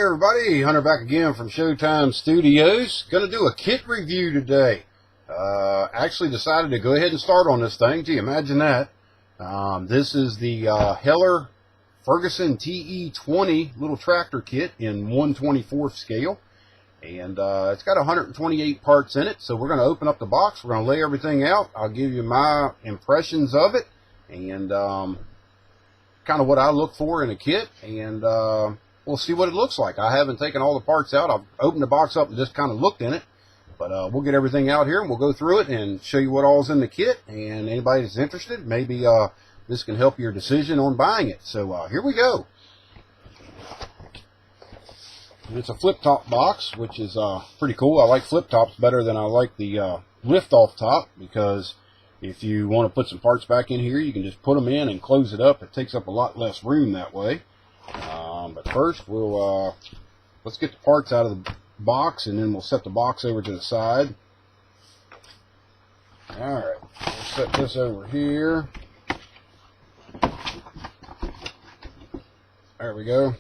everybody, Hunter back again from Showtime Studios. Gonna do a kit review today. Actually decided to go ahead and start on this thing. Gee, imagine that. This is the Heller Ferguson TE20 little tractor kit in 1/24 scale. And it's got 128 parts in it. So we're going to open up the box. We're going to lay everything out. I'll give you my impressions of it and kind of what I look for in a kit. And we'll see what it looks like. I haven't taken all the parts out. I've opened the box up and just kind of looked in it. But we'll get everything out here and we'll go through it and show you what all's in the kit. And anybody that's interested, maybe this can help your decision on buying it. So here we go. It's a flip-top box, which is pretty cool. I like flip-tops better than I like the lift-off top, because if you want to put some parts back in here, you can just put them in and close it up. It takes up a lot less room that way. But first, let's get the parts out of the box, and then we'll set the box over to the side. Alright, we'll set this over here. There we go.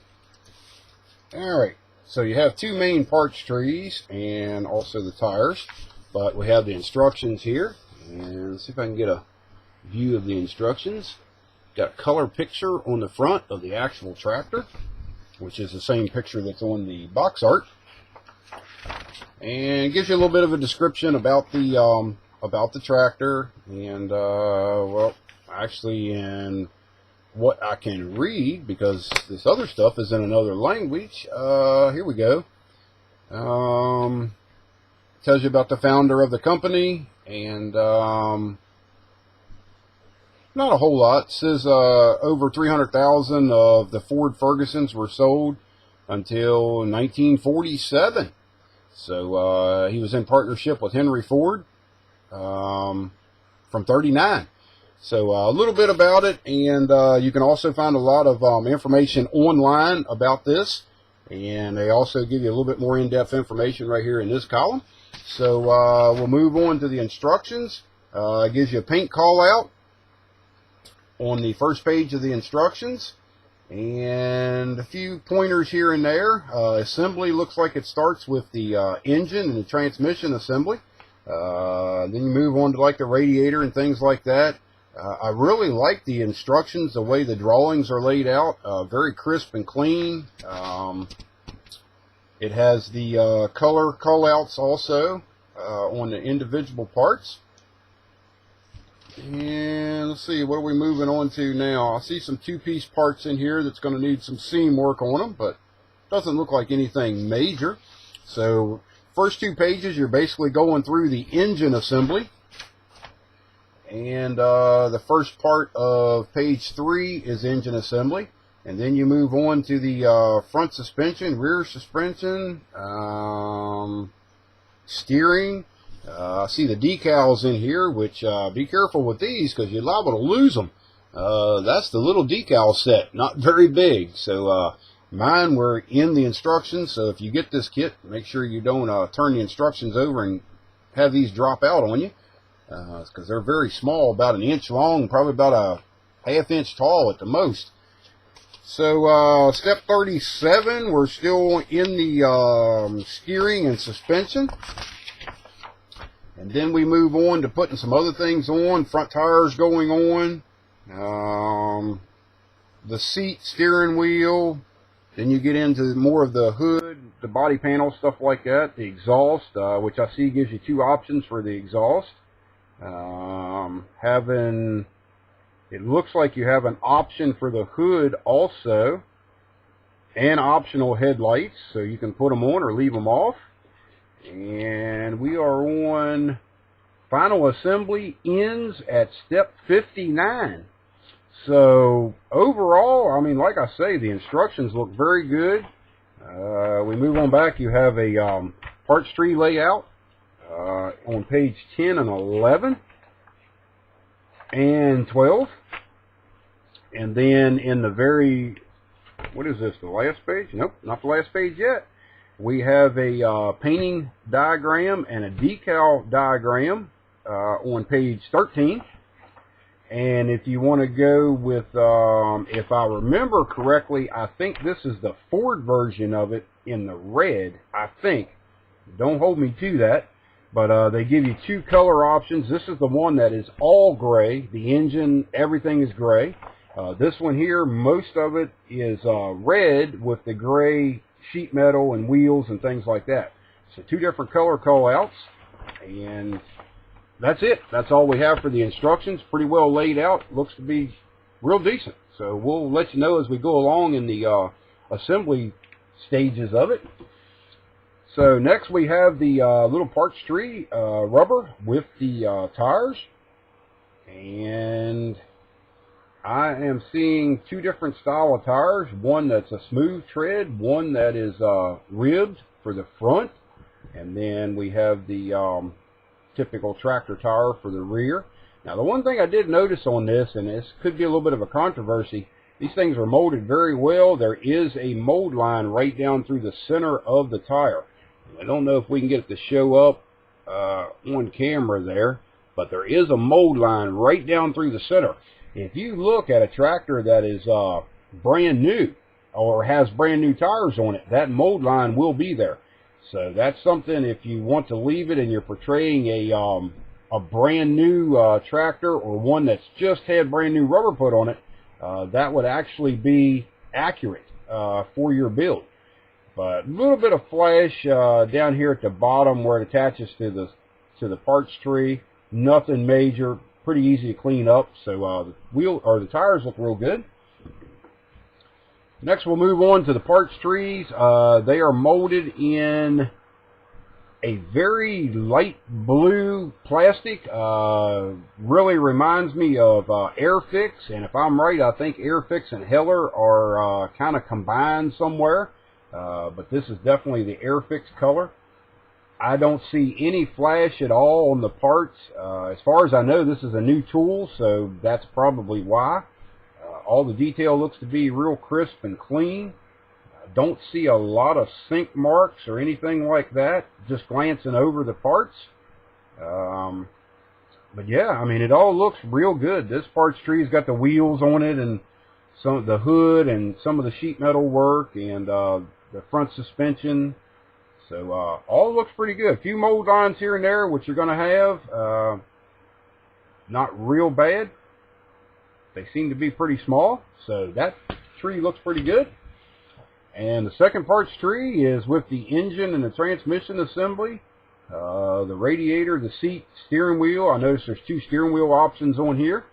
Alright. So you have two main parts trees and also the tires, but we have the instructions here. And let's see if I can get a view of the instructions. Got a color picture on the front of the actual tractor, which is the same picture that's on the box art. And it gives you a little bit of a description about the tractor and well, actually in what I can read, because this other stuff is in another language. Here we go. Tells you about the founder of the company, and not a whole lot. It says over 300,000 of the Ford Fergusons were sold until 1947. So he was in partnership with Henry Ford from 39. So a little bit about it, and you can also find a lot of information online about this, and they also give you a little bit more in-depth information right here in this column. So we'll move on to the instructions. It gives you a paint call out on the first page of the instructions, and a few pointers here and there. Assembly looks like it starts with the engine and the transmission assembly. Then you move on to like the radiator and things like that. I really like the instructions, the way the drawings are laid out, very crisp and clean. It has the color callouts also on the individual parts. And let's see, what are we moving on to now? I see some two-piece parts in here that's going to need some seam work on them, but doesn't look like anything major. So first two pages, you're basically going through the engine assembly. And the first part of page 3 is engine assembly. And then you move on to the front suspension, rear suspension, steering. I see the decals in here, which be careful with these because you're liable to lose them. That's the little decal set, not very big. So mine were in the instructions. So if you get this kit, make sure you don't turn the instructions over and have these drop out on you. Because they're very small, about an inch long, probably about a half-inch tall at the most. So step 37, we're still in the steering and suspension. And then we move on to putting some other things on, front tires going on, the seat, steering wheel. Then you get into more of the hood, the body panel, stuff like that, the exhaust, which I see gives you two options for the exhaust. It looks like you have an option for the hood also, and optional headlights, so you can put them on or leave them off. And we are on final assembly ends at step 59. So overall, I mean, like I say, the instructions look very good. We move on back. You have a parts tree layout on page 10 and 11 and 12, and then in the very, what is this, the last page? Nope, not the last page yet. We have a painting diagram and a decal diagram on page 13, And if you want to go with, if I remember correctly, I think this is the Ford version of it in the red, I think. Don't hold me to that. But they give you two color options. This is the one that is all gray. The engine, everything is gray. This one here, most of it is red with the gray sheet metal and wheels and things like that. So two different color call-outs. And that's it. That's all we have for the instructions. Pretty well laid out. Looks to be real decent. So we'll let you know as we go along in the assembly stages of it. So next we have the little parts tree rubber with the tires. And I am seeing two different style of tires. One that's a smooth tread. One that is ribbed for the front. And then we have the typical tractor tire for the rear. Now the one thing I did notice on this, and this could be a little bit of a controversy, these things are molded very well. There is a mold line right down through the center of the tire. I don't know if we can get it to show up on camera there, but there is a mold line right down through the center. If you look at a tractor that is brand new or has brand new tires on it, that mold line will be there. So that's something, if you want to leave it and you're portraying a brand new tractor or one that's just had brand new rubber put on it, that would actually be accurate for your build. But a little bit of flash down here at the bottom where it attaches to the parts tree. Nothing major, pretty easy to clean up. So the tires look real good. Next, we'll move on to the parts trees. They are molded in a very light blue plastic. Really reminds me of Airfix, and if I'm right, I think Airfix and Heller are kind of combined somewhere. But this is definitely the Airfix color. I don't see any flash at all on the parts. As far as I know, this is a new tool, so that's probably why. All the detail looks to be real crisp and clean. I don't see a lot of sink marks or anything like that, just glancing over the parts. But yeah, I mean, it all looks real good. This parts tree's got the wheels on it and some of the hood and some of the sheet metal work and the front suspension. So all looks pretty good. A few mold lines here and there, which you're going to have. Not real bad. They seem to be pretty small, so that tree looks pretty good. And the second parts tree is with the engine and the transmission assembly, the radiator, the seat, steering wheel. I notice there's two steering wheel options on here.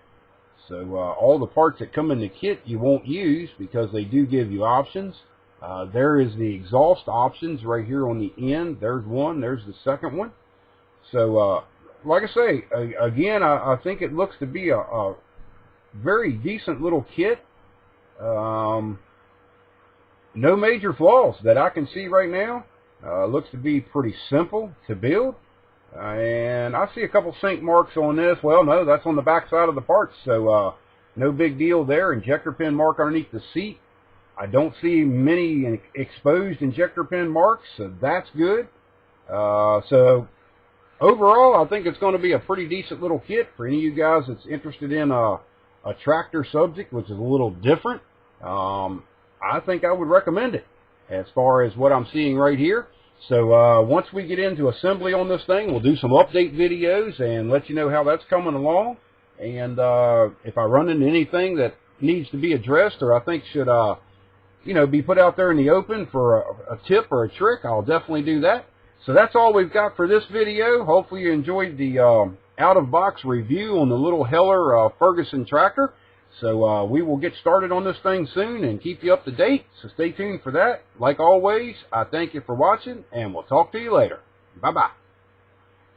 So all the parts that come in the kit you won't use because they do give you options. There is the exhaust options right here on the end. There's one. There's the second one. So like I say, again, I think it looks to be a very decent little kit. No major flaws that I can see right now. Looks to be pretty simple to build. And I see a couple sink marks on this. Well, no, that's on the back side of the parts, so no big deal there. Injector pin mark underneath the seat. I don't see many exposed injector pin marks, so that's good. So overall, I think it's going to be a pretty decent little kit for any of you guys that's interested in a tractor subject, which is a little different. I think I would recommend it as far as what I'm seeing right here. So once we get into assembly on this thing, we'll do some update videos and let you know how that's coming along. And if I run into anything that needs to be addressed or I think should be put out there in the open for a tip or a trick, I'll definitely do that. So that's all we've got for this video. Hopefully you enjoyed the out-of-box review on the little Heller Ferguson tractor. So we will get started on this thing soon and keep you up to date. So stay tuned for that. Like always, I thank you for watching, and we'll talk to you later. Bye-bye.